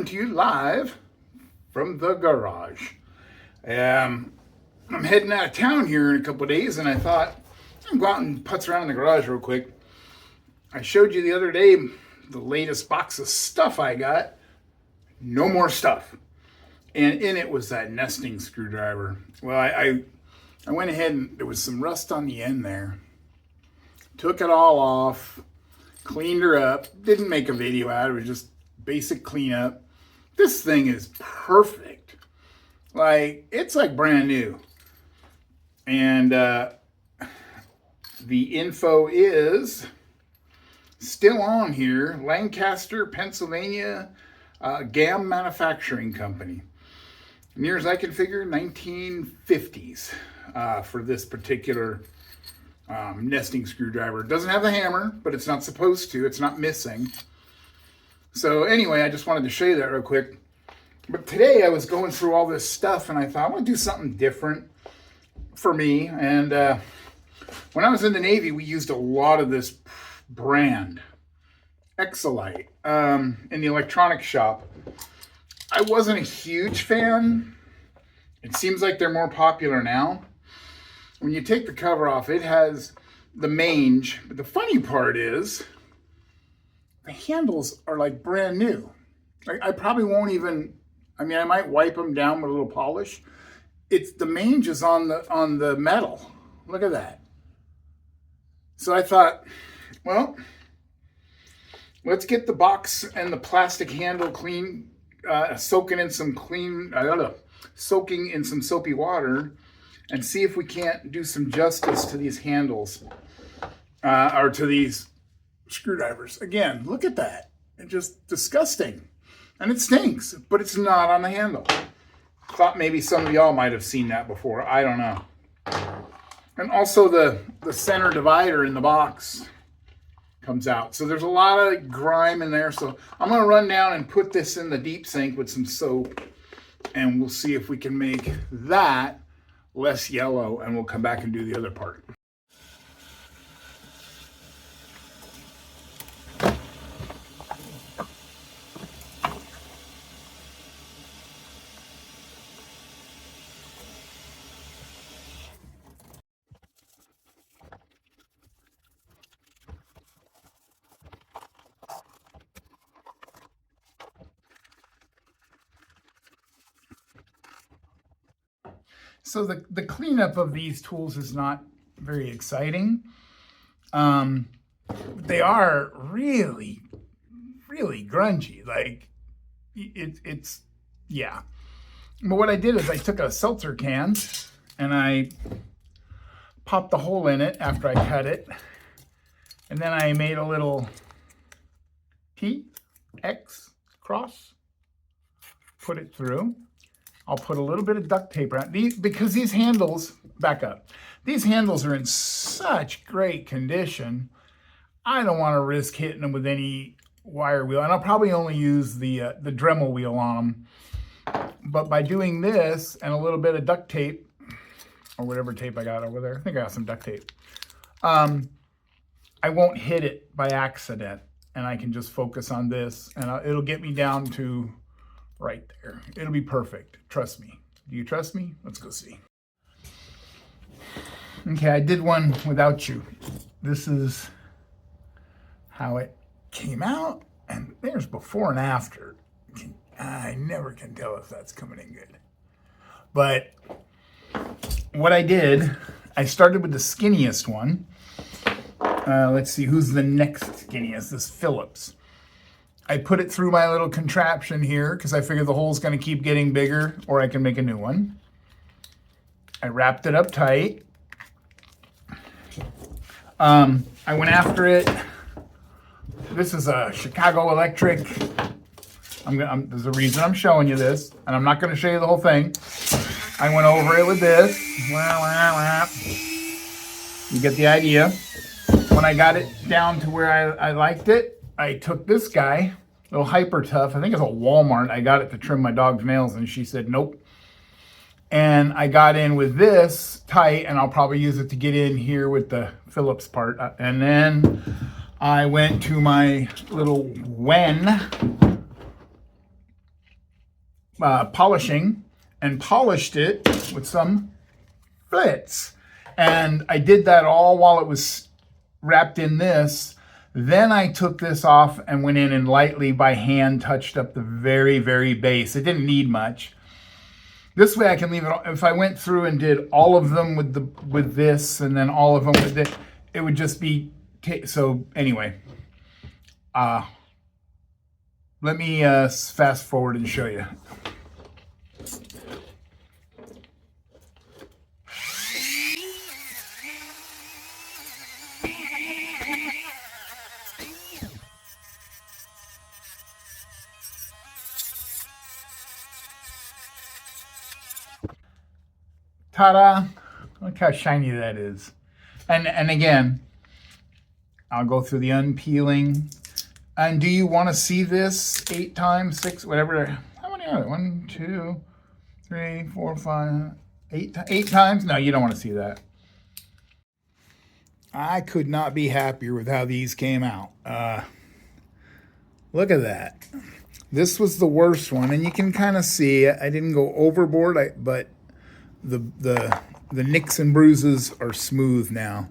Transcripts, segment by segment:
to you live from the garage. I'm heading out of town here in a couple of days, and I thought I'd go out and putz around in the garage real quick. I showed you the other day the latest box of stuff I got. No more stuff. And in it was that nesting screwdriver. Well, I went ahead and there was some rust on the end there. Took it all off, cleaned her up. Didn't make a video out of it, just basic cleanup. This thing is perfect. Like, it's like brand new. And the info is still on here. Lancaster, Pennsylvania, GAM Manufacturing Company. Near as I can figure, 1950s for this particular nesting screwdriver. It doesn't have the hammer, but it's not supposed to. It's not missing. So anyway, I just wanted to show you that real quick. But today I was going through all this stuff and I thought I want to do something different for me. And when I was in the Navy, we used a lot of this brand, Xcelite, in the electronics shop. I wasn't a huge fan. It seems like they're more popular now. When you take the cover off, it has the mange. But the funny part is, the handles are like brand new. I probably won't even, I mean, I might wipe them down with a little polish. It's the mange is on the metal. Look at that. So I thought, well, let's get the box and the plastic handle clean, soaking in some soapy water, and see if we can't do some justice to these handles, or to these screwdrivers. Again, look at that. It's just disgusting. And it stinks, but it's not on the handle. Thought maybe some of y'all might have seen that before. I don't know. And also the center divider in the box comes out. So there's a lot of grime in there. So I'm going to run down and put this in the deep sink with some soap, and we'll see if we can make that less yellow, and we'll come back and do the other part. So the cleanup of these tools is not very exciting. They are really, really grungy. Like, it's, yeah. But what I did is I took a seltzer can and I popped the hole in it after I cut it. And then I made a little T, X, cross, put it through. I'll put a little bit of duct tape around these, because these handles, back up, these handles are in such great condition. I don't want to risk hitting them with any wire wheel, and I'll probably only use the Dremel wheel on them. But by doing this and a little bit of duct tape, or whatever tape I got over there, I think I got some duct tape, I won't hit it by accident, and I can just focus on this, and it'll get me down to right there. It'll be perfect. Trust me. Do you trust me? Let's go see. Okay, I did one without you. This is how it came out, and there's before and after. I never can tell if that's coming in good. But what I did, I started with the skinniest one. Let's see, who's the next skinniest? This Phillips. I put it through my little contraption here because I figured the hole's going to keep getting bigger, or I can make a new one. I wrapped it up tight. I went after it. This is a Chicago Electric. There's a reason I'm showing you this, and I'm not going to show you the whole thing. I went over it with this. You get the idea. When I got it down to where I liked it, I took this guy, little Hyper Tough. I think it's a Walmart. I got it to trim my dog's nails, and she said nope. And I got in with this tight, and I'll probably use it to get in here with the Phillips part. And then I went to my little Wen polishing and polished it with some flits. And I did that all while it was wrapped in this. Then I took this off and went in and lightly by hand touched up the very, very base. It didn't need much. This way I can leave it, if I went through and did all of them with this and then all of them with it, it would just be, so anyway. Let me fast forward and show you. Ta-da! Look how shiny that is. And again, I'll go through the unpeeling. And do you want to see this 8 times, 6, whatever? How many are there? 1, 2, 3, 4, 5, 8 times? No, you don't want to see that. I could not be happier with how these came out. Look at that. This was the worst one, and you can kind of see I didn't go overboard, but the nicks and bruises are smooth now.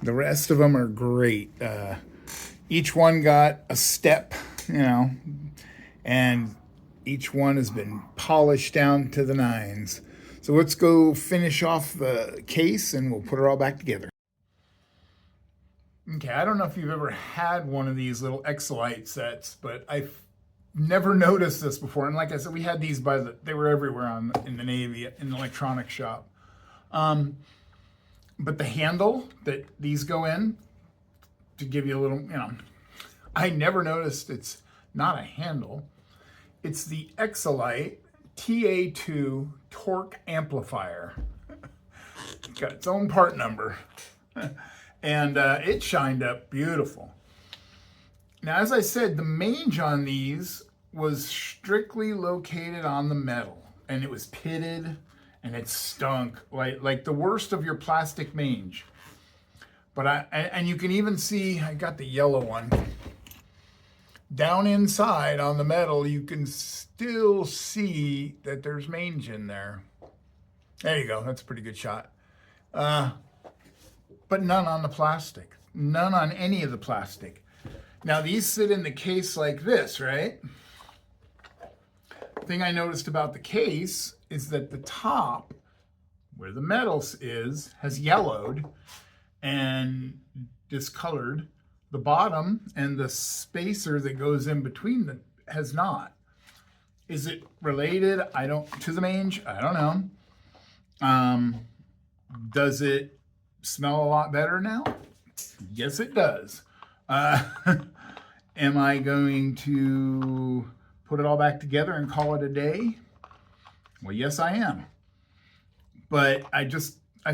The rest of them are great. Each one got a step, you know, and each one has been polished down to the nines. So let's go finish off the case and we'll put it all back together. Okay, I don't know if you've ever had one of these little Xcelite sets, but I've never noticed this before. And like I said, we had these they were everywhere in the Navy, in the electronics shop. But the handle that these go in, to give you a little, you know, I never noticed it's not a handle. It's the Xcelite TA2 torque amplifier. It's got its own part number. And it shined up beautiful. Now, as I said, the mange on these was strictly located on the metal, and it was pitted, and it stunk like the worst of your plastic mange. But and you can even see, I got the yellow one. Down inside on the metal, you can still see that there's mange in there. There you go, that's a pretty good shot. But none on the plastic. None on any of the plastic. Now these sit in the case like this, right? The thing I noticed about the case is that the top, where the metal is, has yellowed and discolored. The bottom and the spacer that goes in between them has not. Is it related? To the mange? I don't know. Does it smell a lot better now? Yes, it does. Am I going to put it all back together and call it a day? Well, yes, I am. But I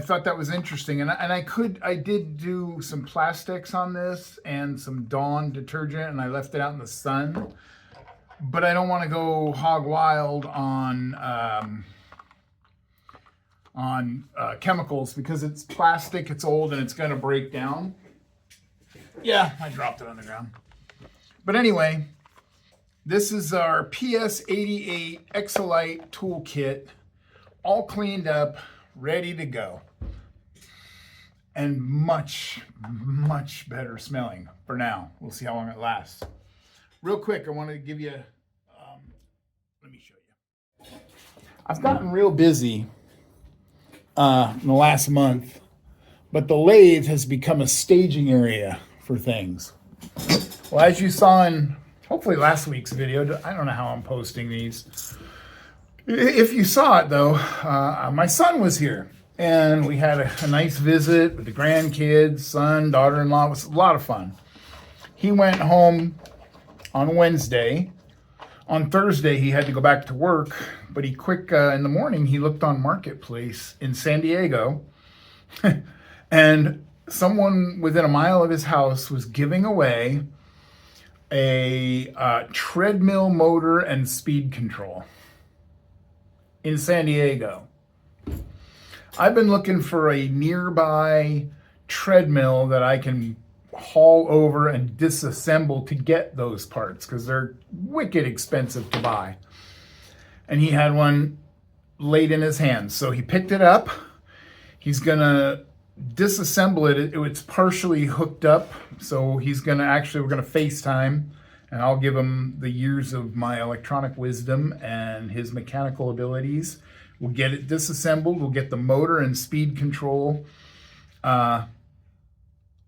thought that was interesting, and I did do some plastics on this and some Dawn detergent, and I left it out in the sun. But I don't want to go hog wild on chemicals because it's plastic, it's old, and it's going to break down. Yeah, I dropped it on the ground. But anyway, this is our PS88 Xcelite toolkit, all cleaned up, ready to go. And much, much better smelling for now. We'll see how long it lasts. Real quick, I want to give you, let me show you. I've gotten real busy in the last month, but the lathe has become a staging area for things. Well, as you saw in hopefully last week's video, I don't know how I'm posting these. If you saw it though, my son was here and we had a nice visit with the grandkids, son, daughter-in-law. It was a lot of fun. He went home on Wednesday. On Thursday, he had to go back to work, but in the morning, he looked on Marketplace in San Diego and someone within a mile of his house was giving away a treadmill motor and speed control in San Diego. I've been looking for a nearby treadmill that I can haul over and disassemble to get those parts because they're wicked expensive to buy. and he had one laid in his hands. So he picked it up. He's gonna disassemble it. It's partially hooked up. So he's gonna we're gonna FaceTime, and I'll give him the years of my electronic wisdom and his mechanical abilities. We'll get it disassembled. We'll get the motor and speed control on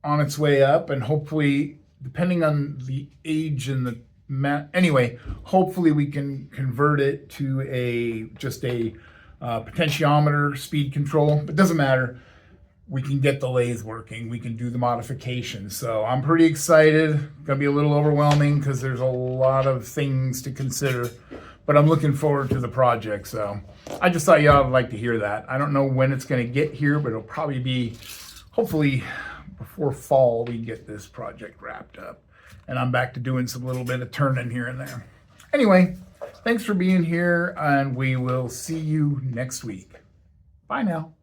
its way up, and hopefully, depending on the age and the anyway, hopefully we can convert it to just a potentiometer speed control. But it doesn't matter. We can get the lathe working. We can do the modifications. So I'm pretty excited. Gonna be a little overwhelming because there's a lot of things to consider, but I'm looking forward to the project. So I just thought y'all would like to hear that. I don't know when it's gonna get here, but it'll probably be, hopefully before fall, we get this project wrapped up. And I'm back to doing some little bit of turning here and there. Anyway, thanks for being here, and we will see you next week. Bye now.